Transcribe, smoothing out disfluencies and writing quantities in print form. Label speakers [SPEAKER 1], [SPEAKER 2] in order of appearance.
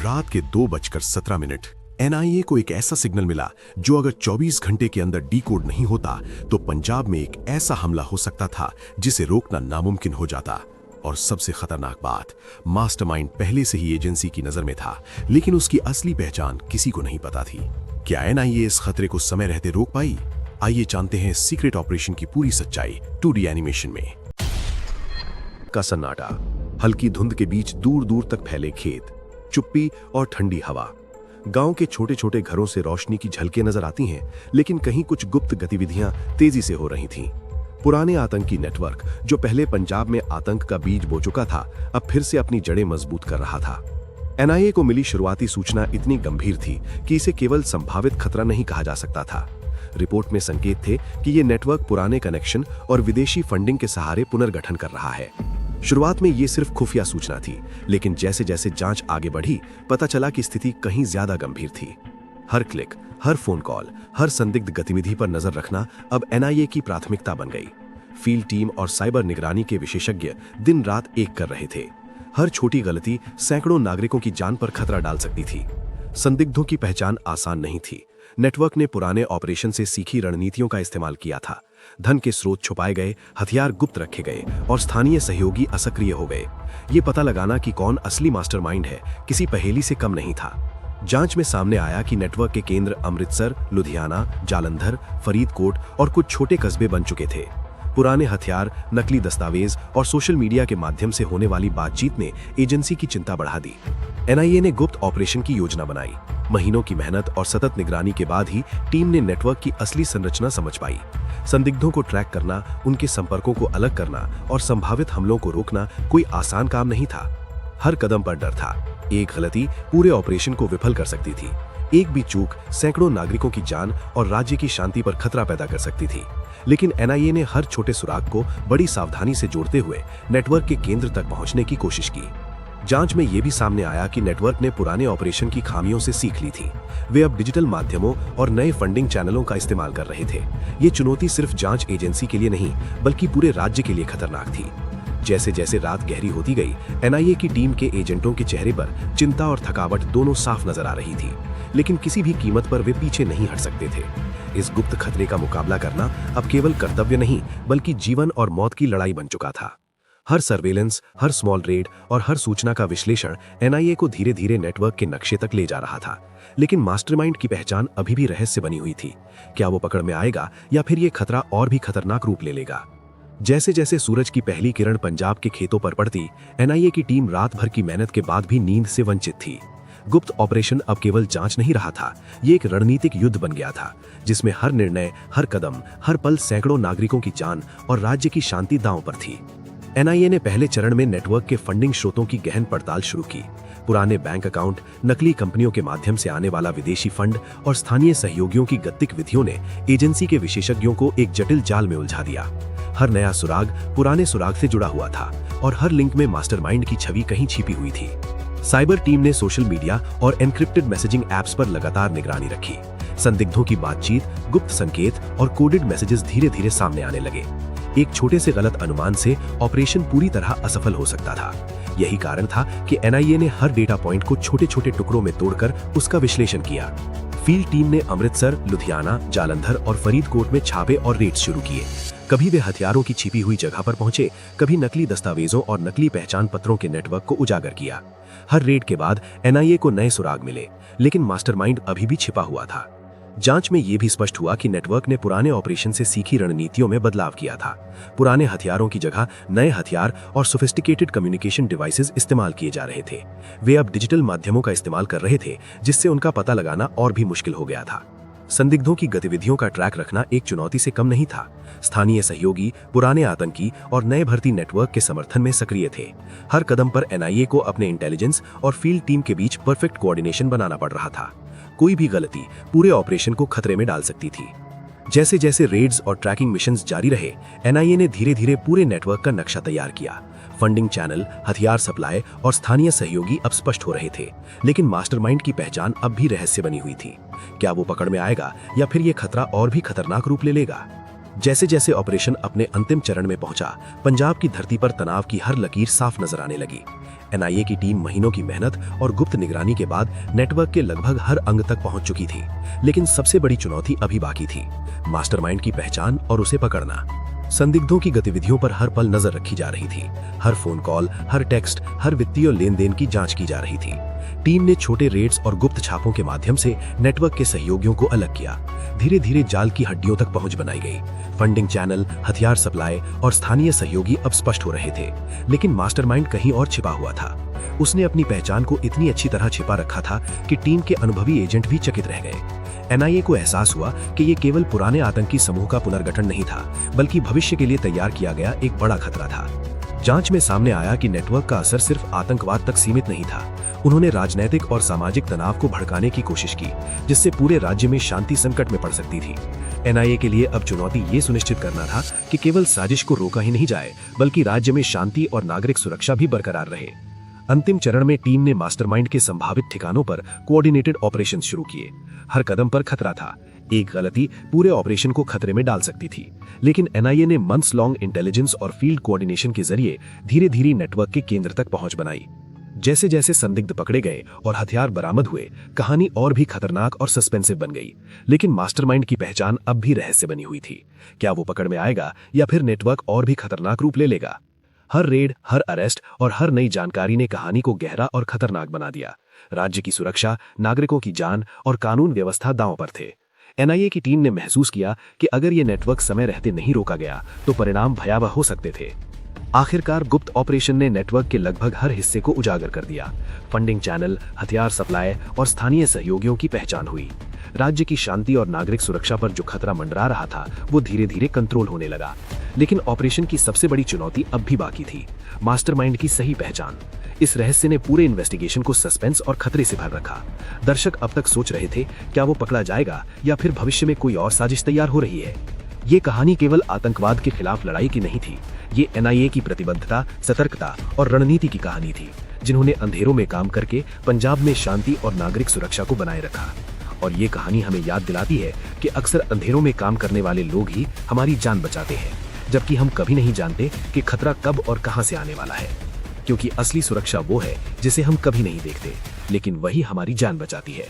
[SPEAKER 1] रात के 2:17 एनआईए को एक ऐसा सिग्नल मिला जो अगर 24 घंटे के अंदर डीकोड नहीं होता तो पंजाब में एक ऐसा हमला हो सकता था जिसे रोकना नामुमकिन हो जाता। और सबसे खतरनाक बात, मास्टरमाइंड पहले से ही एजेंसी की नजर में था, लेकिन उसकी असली पहचान किसी को नहीं पता थी। क्या एनआईए इस खतरे को समय रहते रोक पाई? आइए जानते हैं सीक्रेट ऑपरेशन की पूरी सच्चाई 2D एनिमेशन में। का सन्नाटा, हल्की धुंध के बीच दूर दूर तक फैले खेत, चुप्पी और ठंडी हवा। गांव के छोटे छोटे घरों से रोशनी की झलकें नजर आती हैं, लेकिन कहीं कुछ गुप्त गतिविधियां तेजी से हो रही थीं। पुराने आतंकी नेटवर्क जो पहले पंजाब में आतंक का बीज बो चुका था, अब फिर से अपनी जड़ें मजबूत कर रहा था। एनआईए को मिली शुरुआती सूचना इतनी गंभीर थी कि इसे केवल संभावित खतरा नहीं कहा जा सकता था। रिपोर्ट में संकेत थे कि ये नेटवर्क पुराने कनेक्शन और विदेशी फंडिंग के सहारे पुनर्गठन कर रहा है। शुरुआत में ये सिर्फ खुफिया सूचना थी, लेकिन जैसे जैसे जांच आगे बढ़ी, पता चला कि स्थिति कहीं ज्यादा गंभीर थी। हर क्लिक, हर फोन कॉल, हर संदिग्ध गतिविधि पर नजर रखना अब एनआईए की प्राथमिकता बन गई। फील्ड टीम और साइबर निगरानी के विशेषज्ञ दिन रात एक कर रहे थे। हर छोटी गलती सैकड़ों नागरिकों की जान पर खतरा डाल सकती थी। संदिग्धों की पहचान आसान नहीं थी। नेटवर्क ने पुराने ऑपरेशन से सीखी रणनीतियों का इस्तेमाल किया था। धन के स्रोत छुपाए गए, हथियार गुप्त रखे गए और स्थानीय सहयोगी असक्रिय हो गए। ये पता लगाना कि कौन असली मास्टरमाइंड है, किसी पहेली से कम नहीं था। जांच में सामने आया कि नेटवर्क के केंद्र अमृतसर, लुधियाना, जालंधर, फरीदकोट और कुछ छोटे कस्बे बन चुके थे। पुराने हथियार, नकली दस्तावेज और सोशल मीडिया के माध्यम से होने वाली बातचीत ने एजेंसी की चिंता बढ़ा दी। एनआईए ने गुप्त ऑपरेशन की योजना बनाई। महीनों की मेहनत और सतत निगरानी के बाद ही टीम ने नेटवर्क की असली संरचना समझ पाई। संदिग्धों को ट्रैक करना, उनके संपर्कों को अलग करना और संभावित हमलों को रोकना कोई आसान काम नहीं था। हर कदम पर डर था। एक गलती पूरे ऑपरेशन को विफल कर सकती थी। एक भी चूक सैकड़ों नागरिकों की जान और राज्य की शांति पर खतरा पैदा कर सकती थी। लेकिन एनआईए ने हर छोटे सुराग को बड़ी सावधानी से जोड़ते हुए नेटवर्क के केंद्र तक पहुंचने की कोशिश की। जांच में यह भी सामने आया कि नेटवर्क ने पुराने ऑपरेशन की खामियों से सीख ली थी। वे अब डिजिटल माध्यमों और नए फंडिंग चैनलों का इस्तेमाल कर रहे थे। ये चुनौती सिर्फ जांच एजेंसी के लिए नहीं, बल्कि पूरे राज्य के लिए खतरनाक थी। जैसे जैसे रात गहरी होती गई, एनआईए की टीम के एजेंटों के चेहरे पर चिंता और थकावट दोनों साफ नजर आ रही थी, लेकिन किसी भी कीमत पर वे पीछे नहीं हट सकते थे। इस गुप्त खतरे का मुकाबला करना अब केवल कर्तव्य नहीं, बल्कि जीवन और मौत की लड़ाई बन चुका था। हर सर्वेलेंस, हर स्मॉल रेड और हर सूचना का विश्लेषण एनआईए को धीरे धीरे नेटवर्क के नक्शे तक ले जा रहा था। लेकिन मास्टरमाइंड की पहचान अभी भी रहस्य बनी हुई थी। क्या वो पकड़ में आएगा या फिर ये खतरा और भी खतरनाक रूप ले लेगा? जैसे जैसे सूरज की पहली किरण पंजाब के खेतों पर पड़ती, एनआईए की टीम रात भर की मेहनत के बाद भी नींद से वंचित थी। गुप्त ऑपरेशन अब केवल जांच नहीं रहा था, ये एक रणनीतिक युद्ध बन गया था, जिसमें हर निर्णय, हर कदम, हर पल सैकड़ों नागरिकों की जान और राज्य की शांति दांव पर थी। एनआईए ने पहले चरण में नेटवर्क के फंडिंग स्रोतों की गहन पड़ताल शुरू की। पुराने बैंक अकाउंट, नकली कंपनियों के माध्यम से आने वाला विदेशी फंड और स्थानीय सहयोगियों की गतिविधियों ने एजेंसी के विशेषज्ञों को एक जटिल जाल में उलझा दिया। हर नया सुराग पुराने सुराग से जुड़ा हुआ था और हर लिंक में मास्टरमाइंड की छवि कहीं छिपी हुई थी। साइबर टीम ने सोशल मीडिया और एन्क्रिप्टेड मैसेजिंग ऐप्स पर लगातार निगरानी रखी। संदिग्धों की बातचीत, गुप्त संकेत और कोडेड मैसेजेस धीरे धीरे सामने आने लगे। एक छोटे से गलत अनुमान से ऑपरेशन पूरी तरह असफल हो सकता था। यही कारण था कि एनआईए ने हर डेटा पॉइंट को छोटे छोटे टुकड़ों में तोड़कर उसका विश्लेषण किया। फील्ड टीम ने अमृतसर, लुधियाना, जालंधर और फरीदकोट में छापे और रेड्स शुरू किए। कभी वे हथियारों की छिपी हुई जगह पर पहुंचे, कभी नकली दस्तावेजों और नकली पहचान पत्रों के नेटवर्क को उजागर किया। हर रेड के बाद एनआईए को नए सुराग मिले, लेकिन मास्टरमाइंड अभी भी छिपा हुआ था। जांच में यह भी स्पष्ट हुआ कि नेटवर्क ने पुराने ऑपरेशन से सीखी रणनीतियों में बदलाव किया था। पुराने हथियारों की जगह नए हथियार और सोफिस्टिकेटेड कम्युनिकेशन डिवाइसेस इस्तेमाल किए जा रहे थे। वे अब डिजिटल माध्यमों का इस्तेमाल कर रहे थे, जिससे उनका पता लगाना और भी मुश्किल हो गया था। संदिग्धों की गतिविधियों का ट्रैक रखना एक चुनौती से कम नहीं था। स्थानीय सहयोगी, पुराने आतंकी और नए भर्ती नेटवर्क के समर्थन में सक्रिय थे। हर कदम पर एनआईए को अपने इंटेलिजेंस और फील्ड टीम के बीच परफेक्ट कोऑर्डिनेशन बनाना पड़ रहा था। कोई भी गलती पूरे ऑपरेशन को खतरे में डाल सकती थी। जैसे जैसे रेड्स और ट्रैकिंग मिशंस जारी रहे, एनआईए ने धीरे धीरे पूरे नेटवर्क का नक्शा तैयार किया। फंडिंग चैनल, हथियार सप्लाई और स्थानीय सहयोगी अब स्पष्ट हो रहे थे, लेकिन मास्टरमाइंड की पहचान अब भी रहस्य बनी हुई थी। क्या वो पकड़ में आएगा या फिर ये खतरा और भी खतरनाक रूप ले लेगा? जैसे जैसे ऑपरेशन अपने अंतिम चरण में पहुंचा, पंजाब की धरती पर तनाव की हर लकीर साफ नजर आने लगी। एनआईए की टीम महीनों की मेहनत और गुप्त निगरानी के बाद नेटवर्क के लगभग हर अंग तक पहुंच चुकी थी, लेकिन सबसे बड़ी चुनौती अभी बाकी थी, मास्टरमाइंड की पहचान और उसे पकड़ना। संदिग्धों की गतिविधियों पर हर पल नजर रखी जा रही थी। हर फोन कॉल, हर टेक्स्ट, हर वित्तीय लेन देन की जांच की जा रही थी। टीम ने छोटे रेड्स और गुप्त छापों के माध्यम से नेटवर्क के सहयोगियों को अलग किया। धीरे धीरे जाल की हड्डियों तक पहुंच बनाई गई। फंडिंग चैनल, हथियार सप्लाई और स्थानीय सहयोगी अब स्पष्ट हो रहे थे, लेकिन मास्टरमाइंड कहीं और छिपा हुआ था। उसने अपनी पहचान को इतनी अच्छी तरह छिपा रखा था कि टीम के अनुभवी एजेंट भी चकित रह गए। एनआईए को एहसास हुआ कि ये केवल पुराने आतंकी समूह का पुनर्गठन नहीं था, बल्कि भविष्य के लिए तैयार किया गया एक बड़ा खतरा था। जांच में सामने आया कि नेटवर्क का असर सिर्फ आतंकवाद तक सीमित नहीं था। उन्होंने राजनीतिक और सामाजिक तनाव को भड़काने की कोशिश की, जिससे पूरे राज्य में शांति संकट में पड़ सकती थी। एनआईए के लिए अब चुनौती ये सुनिश्चित करना था कि केवल साजिश को रोका ही नहीं जाए, बल्कि राज्य में शांति और नागरिक सुरक्षा भी बरकरार रहे। अंतिम चरण में टीम ने मास्टरमाइंड के संभावित ठिकानों पर कोऑर्डिनेटेड ऑपरेशन शुरू किए। हर कदम पर खतरा था। एक गलती पूरे ऑपरेशन को खतरे में डाल सकती थी, लेकिन एनआईए ने मंथ्स लॉन्ग इंटेलिजेंस और फील्ड कोऑर्डिनेशन के जरिए धीरे धीरे नेटवर्क के केंद्र तक पहुंच बनाई। जैसे जैसे संदिग्ध पकड़े गए और हथियार बरामद हुए, कहानी और भी खतरनाक और सस्पेंसिव बन गई। लेकिन मास्टरमाइंड की पहचान अब भी रहस्य बनी हुई थी। क्या वो पकड़ में आएगा या फिर नेटवर्क और भी खतरनाक रूप ले लेगा? हर रेड, हर अरेस्ट और हर नई जानकारी ने कहानी को गहरा और खतरनाक बना दिया। राज्य की सुरक्षा, नागरिकों की जान और कानून व्यवस्था दांव पर थे। एनआईए की टीम ने महसूस किया कि अगर ये नेटवर्क समय रहते नहीं रोका गया तो परिणाम भयावह हो सकते थे। आखिरकार गुप्त ऑपरेशन ने नेटवर्क के लगभग हर हिस्से को उजागर कर दिया। फंडिंग चैनल, हथियार सप्लाई और स्थानीय सहयोगियों की पहचान हुई। राज्य की शांति और नागरिक सुरक्षा पर जो खतरा मंडरा रहा था, वो धीरे धीरे कंट्रोल होने लगा। लेकिन ऑपरेशन की सबसे बड़ी चुनौती अब भी बाकी थी, मास्टरमाइंड की सही पहचान। इस रहस्य ने पूरे इन्वेस्टिगेशन को सस्पेंस और खतरे से भर रखा। दर्शक अब तक सोच रहे थे, क्या वो पकड़ा जाएगा या फिर भविष्य में कोई और साजिश तैयार हो रही है? ये कहानी केवल आतंकवाद के खिलाफ लड़ाई की नहीं थी, ये एनआईए की प्रतिबद्धता, सतर्कता और रणनीति की कहानी थी, जिन्होंने अंधेरों में काम करके पंजाब में शांति और नागरिक सुरक्षा को बनाए रखा। और ये कहानी हमें याद दिलाती है कि अक्सर अंधेरों में काम करने वाले लोग ही हमारी जान बचाते हैं, जबकि हम कभी नहीं जानते कि खतरा कब और कहां से आने वाला है। क्योंकि असली सुरक्षा वो है जिसे हम कभी नहीं देखते, लेकिन वही हमारी जान बचाती है।